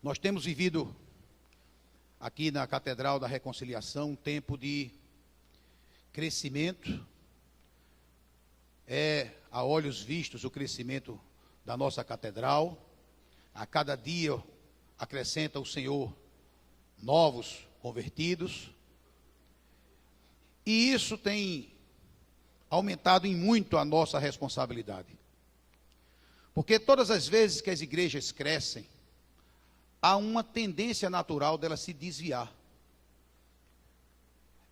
Nós temos vivido aqui na Catedral da Reconciliação um tempo de crescimento. A olhos vistos o crescimento da nossa catedral. A cada dia acrescenta o Senhor novos convertidos. E isso tem aumentado em muito a nossa responsabilidade. Porque todas as vezes que as igrejas crescem, há uma tendência natural dela se desviar.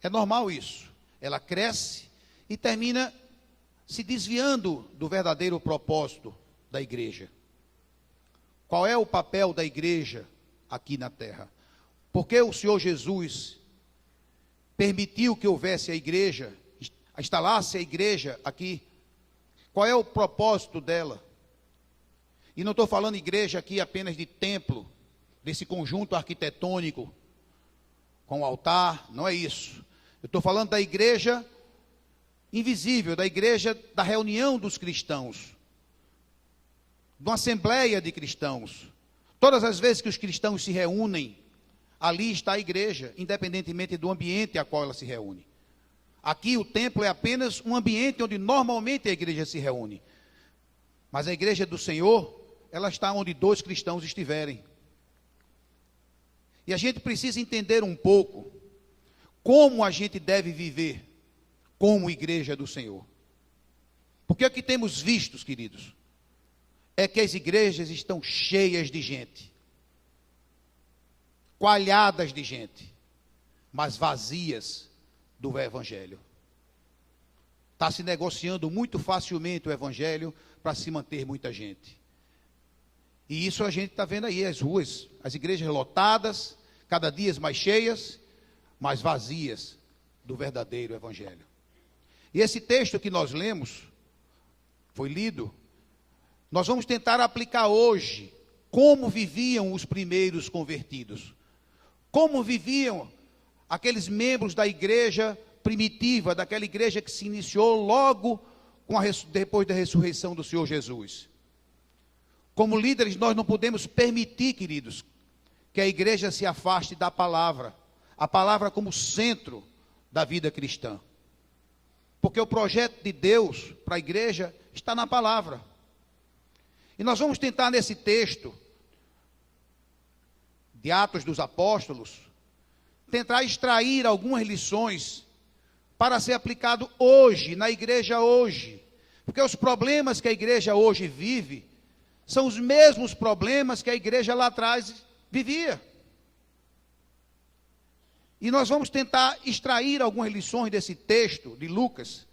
É normal isso. Ela cresce e termina se desviando do verdadeiro propósito da igreja. Qual é o papel da igreja aqui na terra? Por que o Senhor Jesus permitiu que houvesse a igreja, instalasse a igreja aqui? Qual é o propósito dela? E não estou falando igreja aqui apenas de templo, desse conjunto arquitetônico, com altar, não é isso. Eu estou falando da igreja invisível, da igreja da reunião dos cristãos, de uma assembleia de cristãos. Todas as vezes que os cristãos se reúnem, ali está a igreja, independentemente do ambiente a qual ela se reúne. Aqui o templo é apenas um ambiente onde normalmente a igreja se reúne. Mas a igreja do Senhor, ela está onde dois cristãos estiverem. E a gente precisa entender um pouco como a gente deve viver como igreja do Senhor. Porque o que temos visto, queridos, é que as igrejas estão cheias de gente, coalhadas de gente, mas vazias do evangelho. Está se negociando muito facilmente o evangelho para se manter muita gente. E isso a gente está vendo aí, as ruas, as igrejas lotadas, cada dia mais cheias, mas vazias do verdadeiro evangelho. E esse texto que nós lemos, foi lido, nós vamos tentar aplicar hoje como viviam os primeiros convertidos. Como viviam aqueles membros da igreja primitiva, daquela igreja que se iniciou logo depois da ressurreição do Senhor Jesus. Como líderes, nós não podemos permitir, queridos, que a igreja se afaste da palavra. A palavra como centro da vida cristã. Porque o projeto de Deus para a igreja está na palavra. E nós vamos tentar nesse texto de Atos dos Apóstolos, tentar extrair algumas lições para ser aplicado hoje, na igreja hoje. Porque os problemas que a igreja hoje vive são os mesmos problemas que a igreja lá atrás vivia. E nós vamos tentar extrair algumas lições desse texto de Lucas,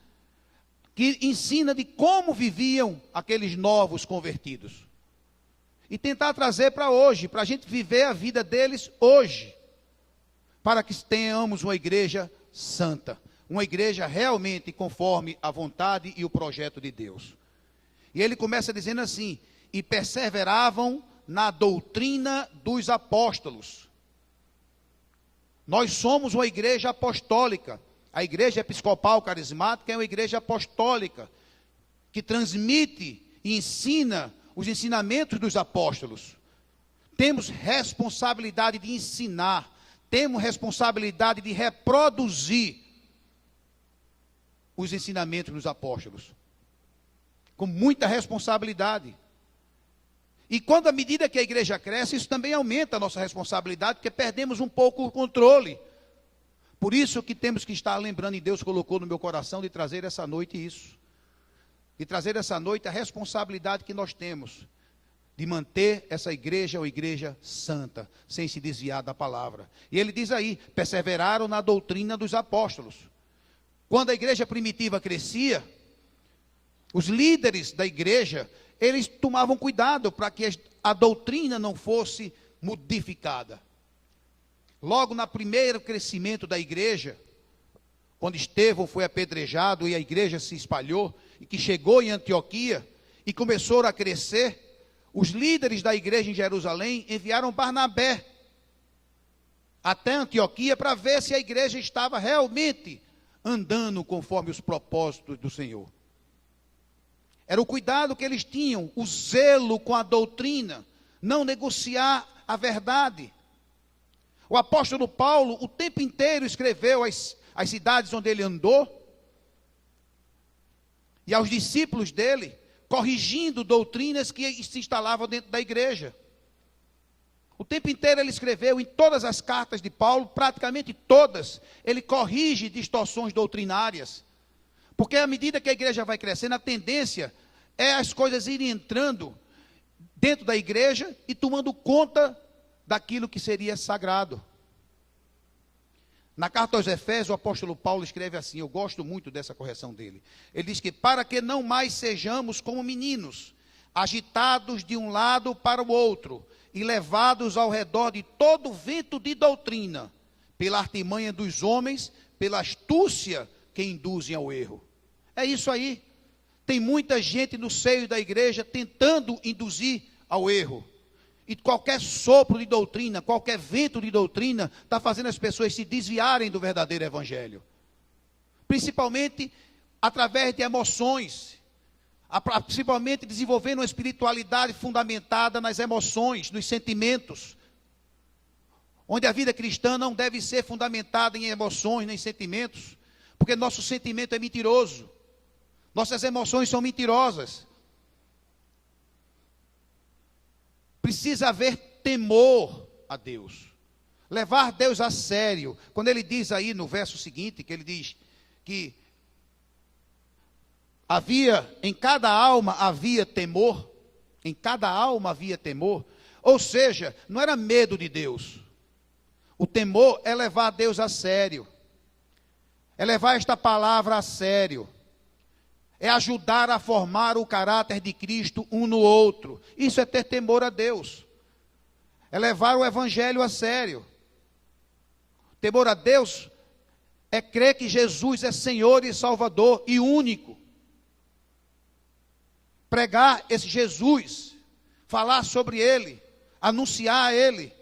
que ensina de como viviam aqueles novos convertidos. E tentar trazer para hoje, para a gente viver a vida deles hoje. Para que tenhamos uma igreja santa. Uma igreja realmente conforme a vontade e o projeto de Deus. E ele começa dizendo assim: e perseveravam na doutrina dos apóstolos. Nós somos uma igreja apostólica. A igreja episcopal carismática é uma igreja apostólica, que transmite e ensina os ensinamentos dos apóstolos. Temos responsabilidade de ensinar, temos responsabilidade de reproduzir os ensinamentos dos apóstolos, com muita responsabilidade. E quando, à medida que a igreja cresce, isso também aumenta a nossa responsabilidade, porque perdemos um pouco o controle. Por isso que temos que estar lembrando, e Deus colocou no meu coração, de trazer essa noite isso. De trazer essa noite a responsabilidade que nós temos, de manter essa igreja, uma igreja santa, sem se desviar da palavra. E ele diz aí, perseveraram na doutrina dos apóstolos. Quando a igreja primitiva crescia, os líderes da igreja, eles tomavam cuidado para que a doutrina não fosse modificada. Logo no primeiro crescimento da igreja, quando Estevão foi apedrejado e a igreja se espalhou, e que chegou em Antioquia e começou a crescer, os líderes da igreja em Jerusalém enviaram Barnabé até Antioquia para ver se a igreja estava realmente andando conforme os propósitos do Senhor. Era o cuidado que eles tinham, o zelo com a doutrina, não negociar a verdade. O apóstolo Paulo, o tempo inteiro, escreveu as cidades onde ele andou, e aos discípulos dele, corrigindo doutrinas que se instalavam dentro da igreja. O tempo inteiro ele escreveu, em todas as cartas de Paulo, praticamente todas, ele corrige distorções doutrinárias. Porque à medida que a igreja vai crescendo, a tendência é as coisas irem entrando dentro da igreja e tomando conta daquilo que seria sagrado. Na carta aos Efésios, o apóstolo Paulo escreve assim, eu gosto muito dessa correção dele. Ele diz que para que não mais sejamos como meninos, agitados de um lado para o outro, e levados ao redor de todo vento de doutrina, pela artimanha dos homens, pela astúcia que induzem ao erro. É isso aí. Tem muita gente no seio da igreja tentando induzir ao erro. E qualquer sopro de doutrina, qualquer vento de doutrina, está fazendo as pessoas se desviarem do verdadeiro evangelho. Principalmente através de emoções. Principalmente desenvolvendo uma espiritualidade fundamentada nas emoções, nos sentimentos. Onde a vida cristã não deve ser fundamentada em emoções, nem sentimentos. Porque nosso sentimento é mentiroso. Nossas emoções são mentirosas. Precisa haver temor a Deus. Levar Deus a sério. Quando ele diz aí no verso seguinte, que ele diz que em cada alma havia temor. Em cada alma havia temor. Ou seja, não era medo de Deus. O temor é levar Deus a sério. É levar esta palavra a sério. É ajudar a formar o caráter de Cristo um no outro. Isso é ter temor a Deus. É levar o evangelho a sério. Temor a Deus é crer que Jesus é Senhor e Salvador e único. Pregar esse Jesus, falar sobre Ele, anunciar Ele.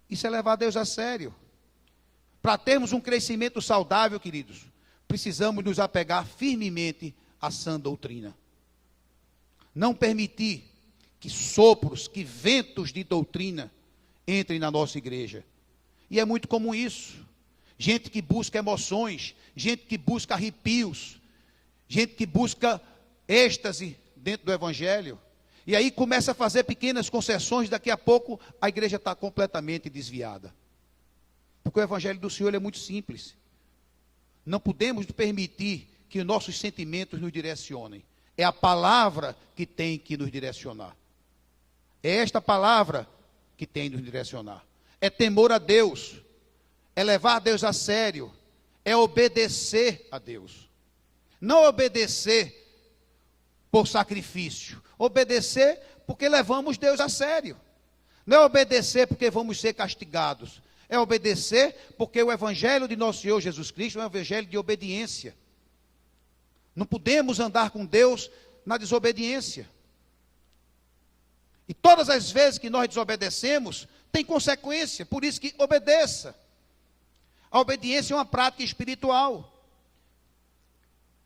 Isso é levar Deus a sério. Para termos um crescimento saudável, queridos, precisamos nos apegar firmemente à sã doutrina. Não permitir que sopros, que ventos de doutrina entrem na nossa igreja. E é muito comum isso. Gente que busca emoções, gente que busca arrepios, gente que busca êxtase dentro do evangelho. E aí começa a fazer pequenas concessões, daqui a pouco a igreja está completamente desviada. Porque o evangelho do Senhor é muito simples. Não podemos permitir que nossos sentimentos nos direcionem. É a palavra que tem que nos direcionar. É esta palavra que tem que nos direcionar. É temor a Deus. É levar Deus a sério. É obedecer a Deus. Não obedecer por sacrifício. Obedecer porque levamos Deus a sério. Não é obedecer porque vamos ser castigados. É obedecer porque o evangelho de nosso Senhor Jesus Cristo é um evangelho de obediência. Não podemos andar com Deus na desobediência. E todas as vezes que nós desobedecemos, tem consequência, por isso que obedeça. A obediência é uma prática espiritual.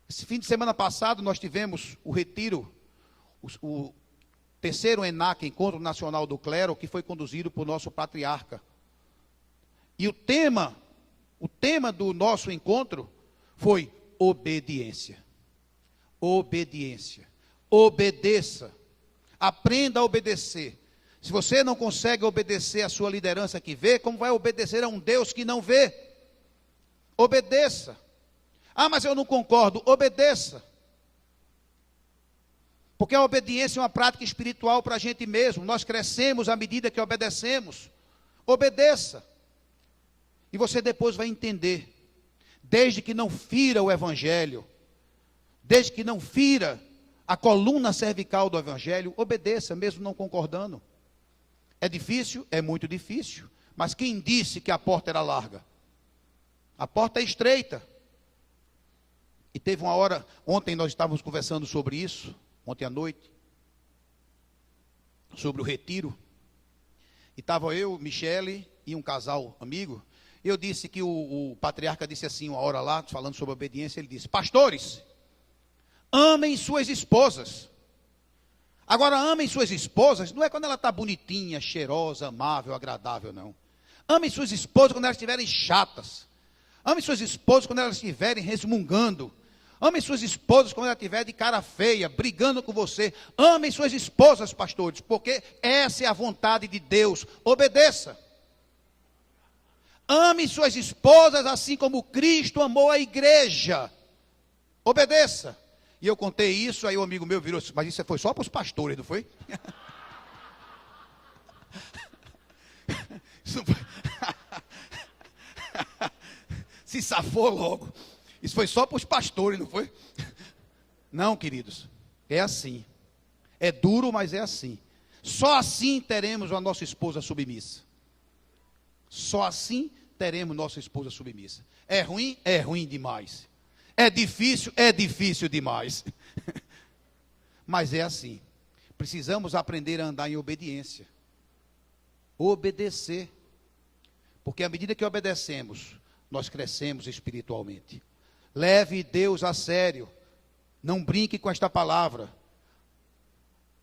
Esse fim de semana passado nós tivemos o retiro, o terceiro ENAC, Encontro Nacional do Clero, que foi conduzido por nosso patriarca. E o tema do nosso encontro foi obediência. Obediência. Obedeça. Aprenda a obedecer. Se você não consegue obedecer à sua liderança que vê, como vai obedecer a um Deus que não vê? Obedeça. Ah, mas eu não concordo. Obedeça. Porque a obediência é uma prática espiritual para a gente mesmo. Nós crescemos à medida que obedecemos. Obedeça. E você depois vai entender, desde que não fira o evangelho, desde que não fira a coluna cervical do evangelho, obedeça, mesmo não concordando. É difícil? É muito difícil. Mas quem disse que a porta era larga? A porta é estreita. E teve uma hora, ontem nós estávamos conversando sobre isso, ontem à noite, sobre o retiro. E estava eu, Michele e um casal amigo. Eu disse que o patriarca disse assim, uma hora lá, falando sobre obediência, ele disse: pastores, amem suas esposas, Agora, amem suas esposas, não é quando ela está bonitinha, cheirosa, amável, agradável, não. Amem suas esposas quando elas estiverem chatas. Amem suas esposas quando elas estiverem resmungando. Amem suas esposas quando elas estiverem de cara feia, brigando com você. Amem suas esposas, pastores, porque essa é a vontade de Deus. Obedeça. Ame suas esposas assim como Cristo amou a igreja. Obedeça. E eu contei isso, aí um amigo meu virou, mas isso foi só para os pastores, não foi? Isso não foi... Se safou logo. Isso foi só para os pastores, não foi? Não, queridos. É assim. É duro, mas é assim. Só assim teremos a nossa esposa submissa. Só assim teremos nossa esposa submissa. É ruim? É ruim demais. É difícil demais. Mas é assim. Precisamos aprender a andar em obediência. Obedecer. Porque à medida que obedecemos, nós crescemos espiritualmente. Leve Deus a sério. Não brinque com esta palavra.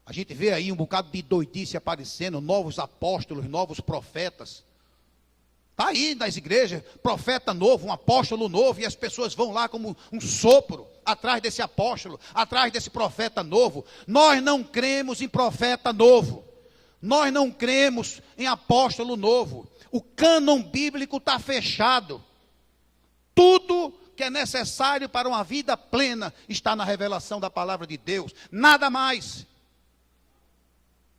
A gente vê aí um bocado de doidice aparecendo, novos apóstolos, novos profetas. Está aí nas igrejas, profeta novo, um apóstolo novo, e as pessoas vão lá como um sopro, atrás desse apóstolo, atrás desse profeta novo. Nós não cremos em profeta novo. Nós não cremos em apóstolo novo. O cânon bíblico está fechado. Tudo que é necessário para uma vida plena está na revelação da palavra de Deus. Nada mais.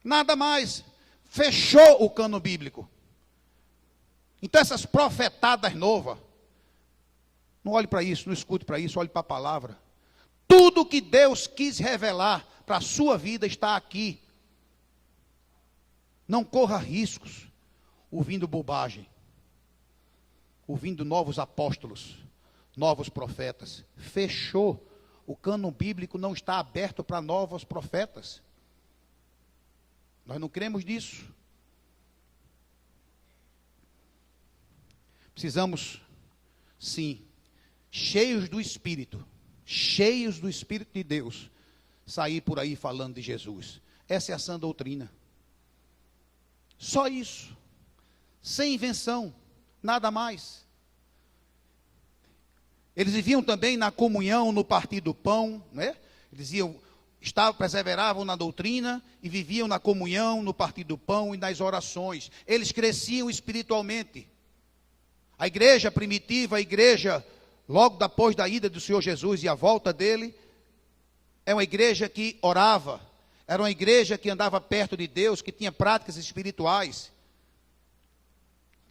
Nada mais. Fechou o cânon bíblico. Então essas profetadas novas, não olhe para isso, não escute para isso, olhe para a palavra. Tudo que Deus quis revelar para a sua vida está aqui. Não corra riscos ouvindo bobagem, ouvindo novos apóstolos, novos profetas. Fechou. O cânon bíblico não está aberto para novos profetas. Nós não cremos nisso. Precisamos, sim, cheios do Espírito de Deus, sair por aí falando de Jesus. Essa é a sã doutrina. Só isso. Sem invenção, nada mais. Eles viviam também na comunhão, no partir do pão, né? Eles perseveravam na doutrina e viviam na comunhão, no partir do pão e nas orações. Eles cresciam espiritualmente. A igreja primitiva, a igreja logo depois da ida do Senhor Jesus e a volta dele, é uma igreja que orava, era uma igreja que andava perto de Deus, que tinha práticas espirituais.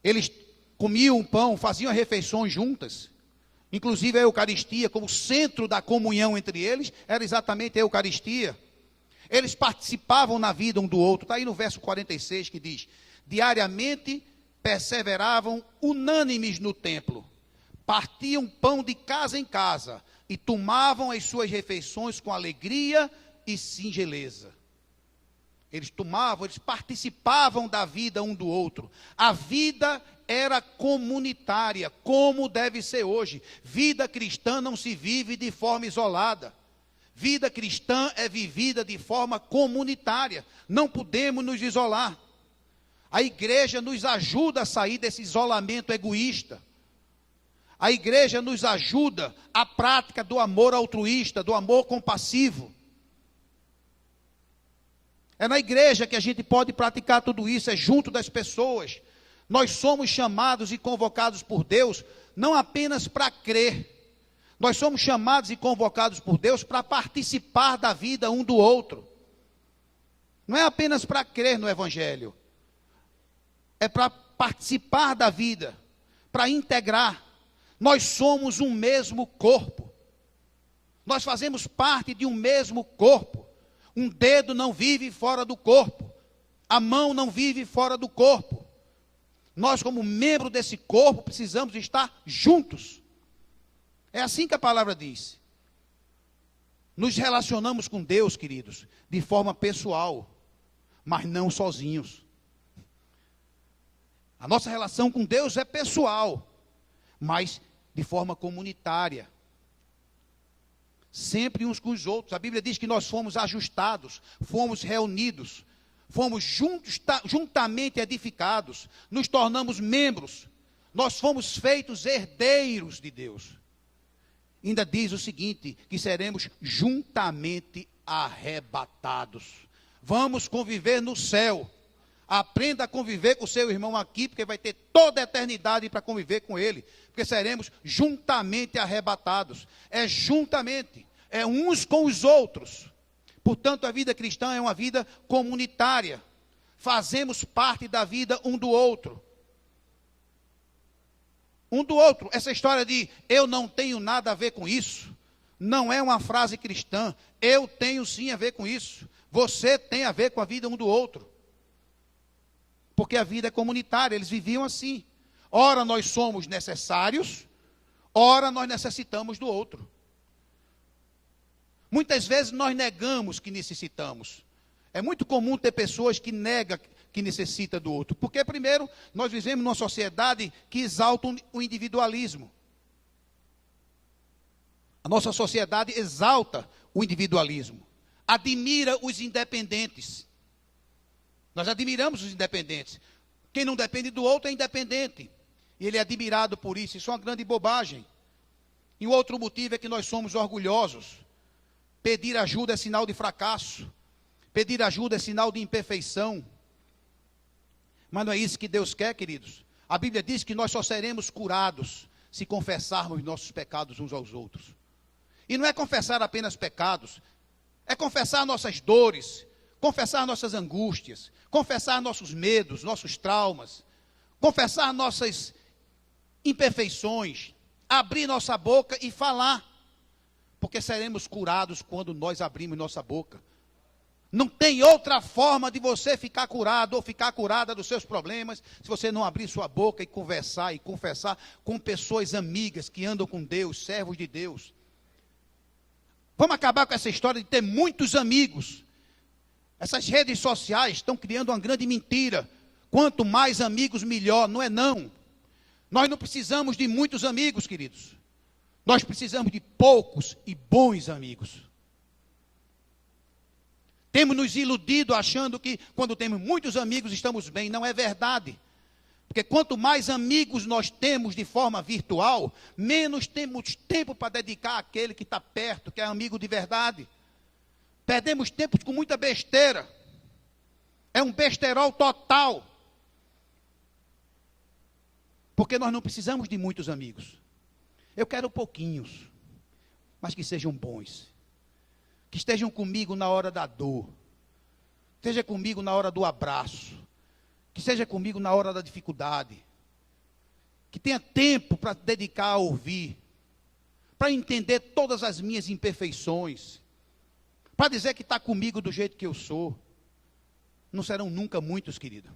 Eles comiam pão, faziam refeições juntas, inclusive a Eucaristia, como centro da comunhão entre eles, era exatamente a Eucaristia. Eles participavam na vida um do outro. Está aí no verso 46 que diz: diariamente perseveravam unânimes no templo, partiam pão de casa em casa e tomavam as suas refeições com alegria e singeleza. Eles participavam da vida um do outro. A vida era comunitária, como deve ser hoje. Vida cristã não se vive de forma isolada. Vida cristã é vivida de forma comunitária. Não podemos nos isolar. A igreja nos ajuda a sair desse isolamento egoísta. A igreja nos ajuda à prática do amor altruísta, do amor compassivo. É na igreja que a gente pode praticar tudo isso, é junto das pessoas. Nós somos chamados e convocados por Deus, não apenas para crer. Nós somos chamados e convocados por Deus para participar da vida um do outro. Não é apenas para crer no Evangelho. É para participar da vida, para integrar. Nós somos um mesmo corpo. Nós fazemos parte de um mesmo corpo. Um dedo não vive fora do corpo. A mão não vive fora do corpo. Nós, como membro desse corpo, precisamos estar juntos. É assim que a palavra diz. Nos relacionamos com Deus, queridos, de forma pessoal, mas não sozinhos. A nossa relação com Deus é pessoal, mas de forma comunitária. sempre uns com os outros. A Bíblia diz que nós fomos ajustados, fomos reunidos, fomos juntamente edificados, nos tornamos membros, nós fomos feitos herdeiros de Deus. Ainda diz o seguinte, que seremos juntamente arrebatados. Vamos conviver no céu. Aprenda a conviver com o seu irmão aqui, porque vai ter toda a eternidade para conviver com ele. Porque seremos juntamente arrebatados. É juntamente, é uns com os outros. Portanto, a vida cristã é uma vida comunitária. Fazemos parte da vida um do outro. Um do outro. Essa história de eu não tenho nada a ver com isso, não é uma frase cristã. Eu tenho sim a ver com isso. Você tem a ver com a vida um do outro. Porque a vida é comunitária, eles viviam assim. Ora nós somos necessários, ora nós necessitamos do outro. Muitas vezes nós negamos que necessitamos. É muito comum ter pessoas que negam que necessita do outro. Porque, primeiro, nós vivemos numa sociedade que exalta o individualismo. A nossa sociedade exalta o individualismo. Admira os independentes. Nós admiramos os independentes. Quem não depende do outro é independente. E ele é admirado por isso. Isso é uma grande bobagem. E o outro motivo é que nós somos orgulhosos. Pedir ajuda é sinal de fracasso. Pedir ajuda é sinal de imperfeição. Mas não é isso que Deus quer, queridos. A Bíblia diz que nós só seremos curados se confessarmos nossos pecados uns aos outros. E não é confessar apenas pecados. É confessar nossas dores, confessar nossas angústias, confessar nossos medos, nossos traumas, confessar nossas imperfeições, abrir nossa boca e falar, porque seremos curados quando nós abrimos nossa boca. Não tem outra forma de você ficar curado ou ficar curada dos seus problemas, se você não abrir sua boca e conversar e confessar com pessoas amigas que andam com Deus, servos de Deus. Vamos acabar com essa história de ter muitos amigos. Essas redes sociais estão criando uma grande mentira. Quanto mais amigos, melhor. Não é não. Nós não precisamos de muitos amigos, queridos. Nós precisamos de poucos e bons amigos. Temos nos iludido achando que quando temos muitos amigos estamos bem. Não é verdade. Porque quanto mais amigos nós temos de forma virtual, menos temos tempo para dedicar àquele que está perto, que é amigo de verdade. Perdemos tempo com muita besteira. É um besterol total. Porque nós não precisamos de muitos amigos. Eu quero pouquinhos, mas que sejam bons. Que estejam comigo na hora da dor. Que esteja comigo na hora do abraço. Que esteja comigo na hora da dificuldade. Que tenha tempo para dedicar a ouvir. Para entender todas as minhas imperfeições. Para dizer que está comigo do jeito que eu sou. Não serão nunca muitos, querido.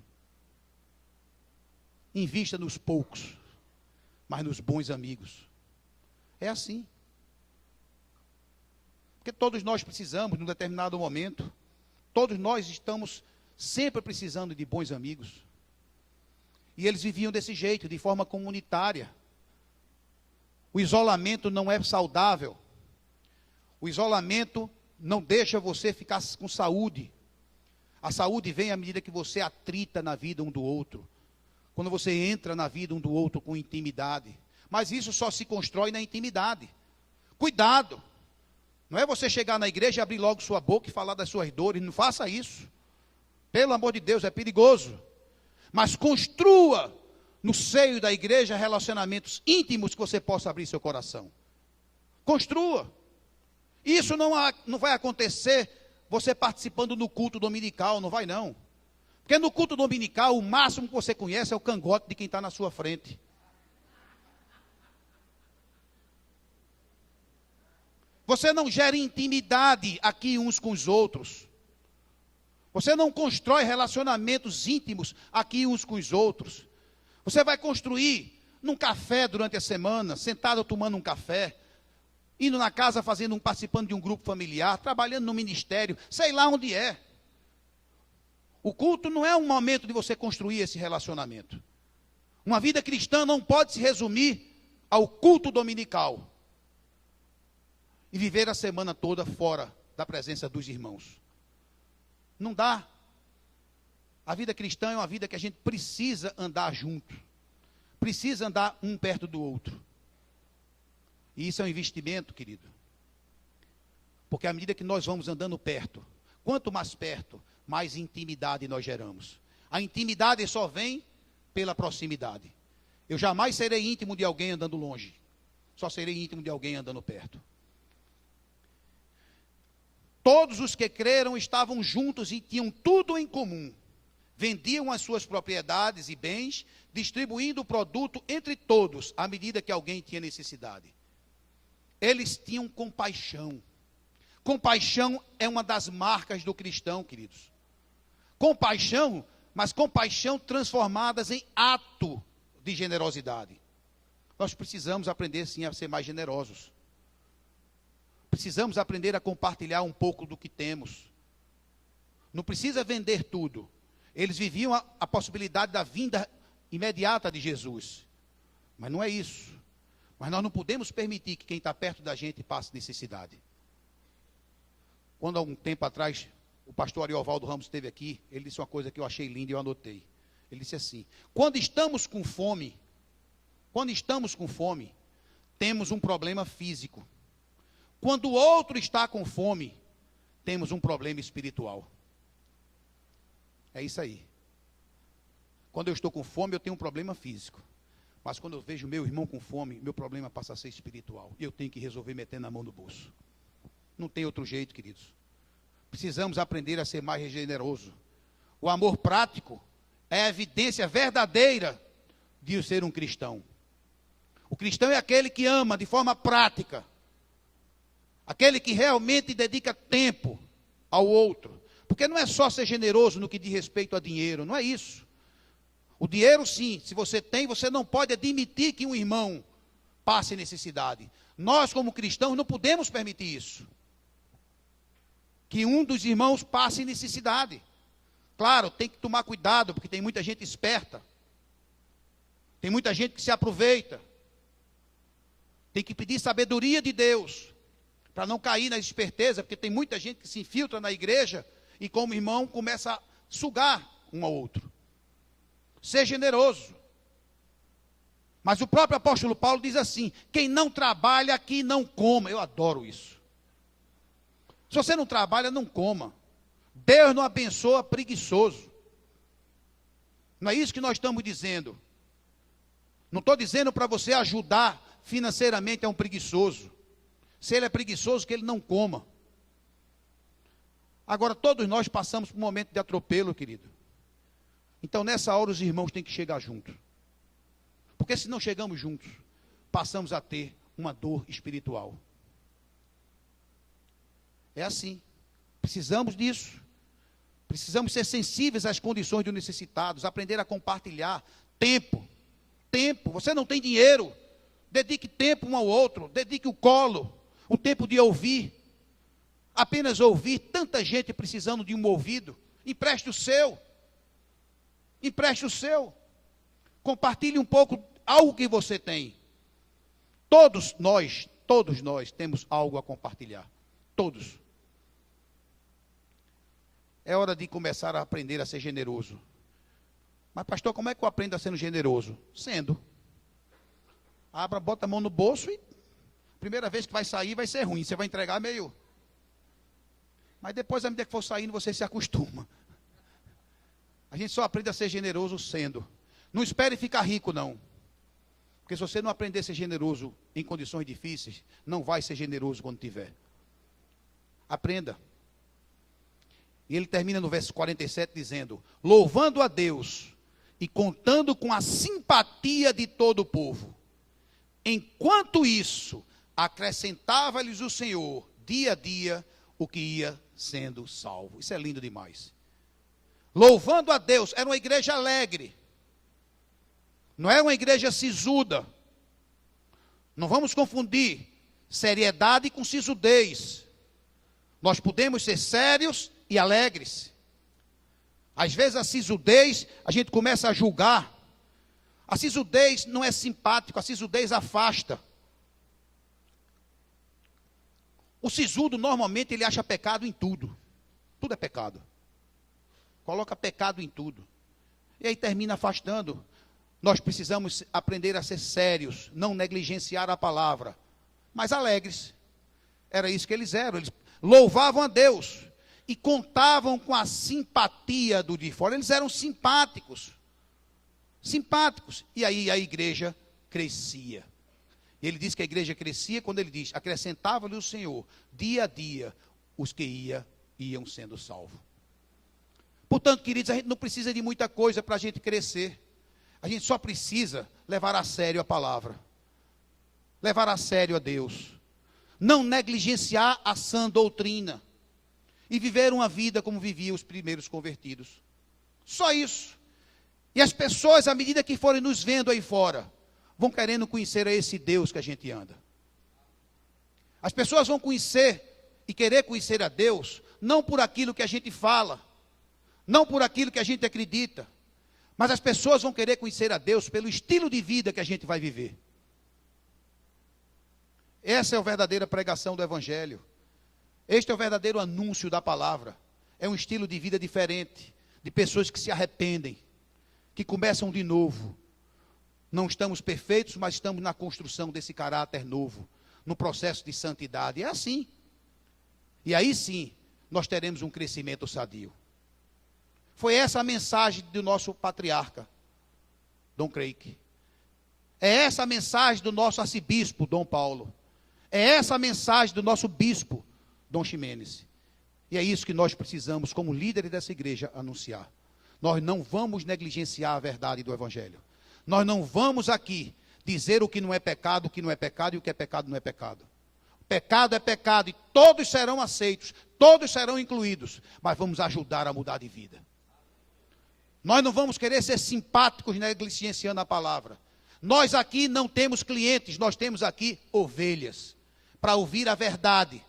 Invista nos poucos, mas nos bons amigos. É assim. Porque todos nós precisamos, num determinado momento, todos nós estamos sempre precisando de bons amigos. E eles viviam desse jeito, de forma comunitária. O isolamento não é saudável. O isolamento não deixa você ficar com saúde. A saúde vem à medida que você atrita na vida um do outro. Quando você entra na vida um do outro com intimidade. Mas isso só se constrói na intimidade. Cuidado. Não é você chegar na igreja e abrir logo sua boca e falar das suas dores. Não faça isso. Pelo amor de Deus, é perigoso. Mas construa no seio da igreja relacionamentos íntimos que você possa abrir seu coração. Construa. Isso não vai acontecer você participando do culto dominical, não vai não. Porque no culto dominical, o máximo que você conhece é o cangote de quem está na sua frente. Você não gera intimidade aqui uns com os outros. Você não constrói relacionamentos íntimos aqui uns com os outros. Você vai construir num café durante a semana, sentado tomando um café, indo na casa participando de um grupo familiar, trabalhando no ministério, sei lá onde é. O culto não é um momento de você construir esse relacionamento. Uma vida cristã não pode se resumir ao culto dominical. e viver a semana toda fora da presença dos irmãos. Não dá. A vida cristã é uma vida que a gente precisa andar junto. Precisa andar um perto do outro. E isso é um investimento, querido. Porque à medida que nós vamos andando perto, quanto mais perto, mais intimidade nós geramos. A intimidade só vem pela proximidade. Eu jamais serei íntimo de alguém andando longe. Só serei íntimo de alguém andando perto. Todos os que creram estavam juntos e tinham tudo em comum. Vendiam as suas propriedades e bens, distribuindo o produto entre todos, à medida que alguém tinha necessidade. Eles tinham compaixão. Compaixão é uma das marcas do cristão, queridos. Compaixão, mas compaixão transformadas em ato de generosidade. Nós precisamos aprender, sim, a ser mais generosos. Precisamos aprender a compartilhar um pouco do que temos. Não precisa vender tudo. Eles viviam a possibilidade da vinda imediata de Jesus. Mas não é isso. Mas nós não podemos permitir que quem está perto da gente passe necessidade. Quando há um tempo atrás, o pastor Ariovaldo Ramos esteve aqui, ele disse uma coisa que eu achei linda e eu anotei. Ele disse assim: quando estamos com fome, temos um problema físico. Quando o outro está com fome, temos um problema espiritual. É isso aí. Quando eu estou com fome, eu tenho um problema físico. Mas quando eu vejo meu irmão com fome, meu problema passa a ser espiritual. E eu tenho que resolver metendo a mão no bolso. Não tem outro jeito, queridos. Precisamos aprender a ser mais generoso. O amor prático é a evidência verdadeira de ser um cristão. O cristão é aquele que ama de forma prática. Aquele que realmente dedica tempo ao outro. Porque não é só ser generoso no que diz respeito a dinheiro, não é isso. O dinheiro, sim, se você tem, você não pode admitir que um irmão passe necessidade. Nós, como cristãos, não podemos permitir isso. Que um dos irmãos passe necessidade. Claro, tem que tomar cuidado, porque tem muita gente esperta. Tem muita gente que se aproveita. Tem que pedir sabedoria de Deus, para não cair na esperteza, porque tem muita gente que se infiltra na igreja e como irmão começa a sugar um ao outro. Ser generoso. Mas o próprio apóstolo Paulo diz assim: quem não trabalha, que não coma. Eu adoro isso. Se você não trabalha, não coma. Deus não abençoa preguiçoso. Não é isso que nós estamos dizendo. Não estou dizendo para você ajudar financeiramente a um preguiçoso. Se ele é preguiçoso, que ele não coma. Agora, todos nós passamos por um momento de atropelo, querido. Então, nessa hora, os irmãos têm que chegar juntos. Porque se não chegamos juntos, passamos a ter uma dor espiritual. É assim. Precisamos disso. Precisamos ser sensíveis às condições dos necessitados, aprender a compartilhar. Tempo. Você não tem dinheiro. Dedique tempo um ao outro. Dedique o colo. O tempo de ouvir. Apenas ouvir. Tanta gente precisando de um ouvido. Empreste o seu. Compartilhe um pouco algo que você tem. Todos nós temos algo a compartilhar. Todos. É hora de começar a aprender a ser generoso. Mas pastor, como é que eu aprendo a ser generoso? Sendo. Bota a mão no bolso e primeira vez que vai sair vai ser ruim. Você vai entregar meio. Mas depois, à medida que for saindo, você se acostuma. A gente só aprende a ser generoso sendo. Não espere ficar rico, não. Porque se você não aprender a ser generoso em condições difíceis, não vai ser generoso quando tiver. Aprenda. E ele termina no verso 47 dizendo: louvando a Deus e contando com a simpatia de todo o povo. Enquanto isso, acrescentava-lhes o Senhor, dia a dia, o que ia sendo salvo. Isso é lindo demais. Louvando a Deus, era uma igreja alegre. Não é uma igreja sisuda. Não vamos confundir seriedade com sisudez. Nós podemos ser sérios e alegres. Às vezes a sisudez, a gente começa a julgar. A sisudez não é simpático, a sisudez afasta. O sisudo, normalmente, ele acha pecado em tudo. Tudo é pecado. Coloca pecado em tudo. E aí termina afastando. Nós precisamos aprender a ser sérios, não negligenciar a palavra, mas alegres. Era isso que eles eram. Eles louvavam a Deus e contavam com a simpatia do de fora. Eles eram simpáticos. Simpáticos. E aí a igreja crescia. Ele diz que a igreja crescia quando ele diz: acrescentava-lhe o Senhor, dia a dia, os que iam sendo salvos. Portanto, queridos, a gente não precisa de muita coisa para a gente crescer. A gente só precisa levar a sério a palavra. Levar a sério a Deus. Não negligenciar a sã doutrina. E viver uma vida como viviam os primeiros convertidos. Só isso. E as pessoas, à medida que forem nos vendo aí fora, vão querendo conhecer a esse Deus que a gente anda. As pessoas vão conhecer e querer conhecer a Deus, não por aquilo que a gente fala, não por aquilo que a gente acredita, mas as pessoas vão querer conhecer a Deus pelo estilo de vida que a gente vai viver. Essa é a verdadeira pregação do Evangelho. Este é o verdadeiro anúncio da palavra. É um estilo de vida diferente, de pessoas que se arrependem, que começam de novo. Não estamos perfeitos, mas estamos na construção desse caráter novo, no processo de santidade. É assim. E aí sim, nós teremos um crescimento sadio. Foi essa a mensagem do nosso patriarca, Dom Craig. É essa a mensagem do nosso arcebispo, Dom Paulo. É essa a mensagem do nosso bispo, Dom Ximenes. E é isso que nós precisamos, como líderes dessa igreja, anunciar. Nós não vamos negligenciar a verdade do Evangelho. Nós não vamos aqui dizer o que não é pecado e o que é pecado não é pecado. Pecado é pecado e todos serão aceitos, todos serão incluídos, mas vamos ajudar a mudar de vida. Nós não vamos querer ser simpáticos negligenciando a palavra. Nós aqui não temos clientes, nós temos aqui ovelhas, para ouvir a verdade.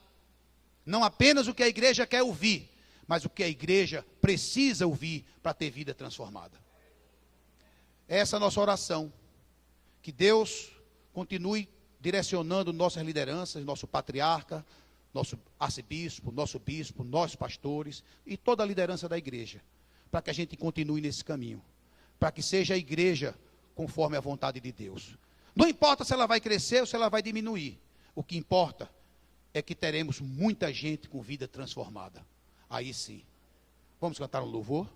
Não apenas o que a igreja quer ouvir, mas o que a igreja precisa ouvir para ter vida transformada. Essa é a nossa oração. Que Deus continue direcionando nossas lideranças, nosso patriarca, nosso arcebispo, nosso bispo, nós pastores e toda a liderança da igreja, para que a gente continue nesse caminho, para que seja a igreja conforme a vontade de Deus. Não importa se ela vai crescer ou se ela vai diminuir. O que importa é que teremos muita gente com vida transformada. Aí sim. Vamos cantar um louvor?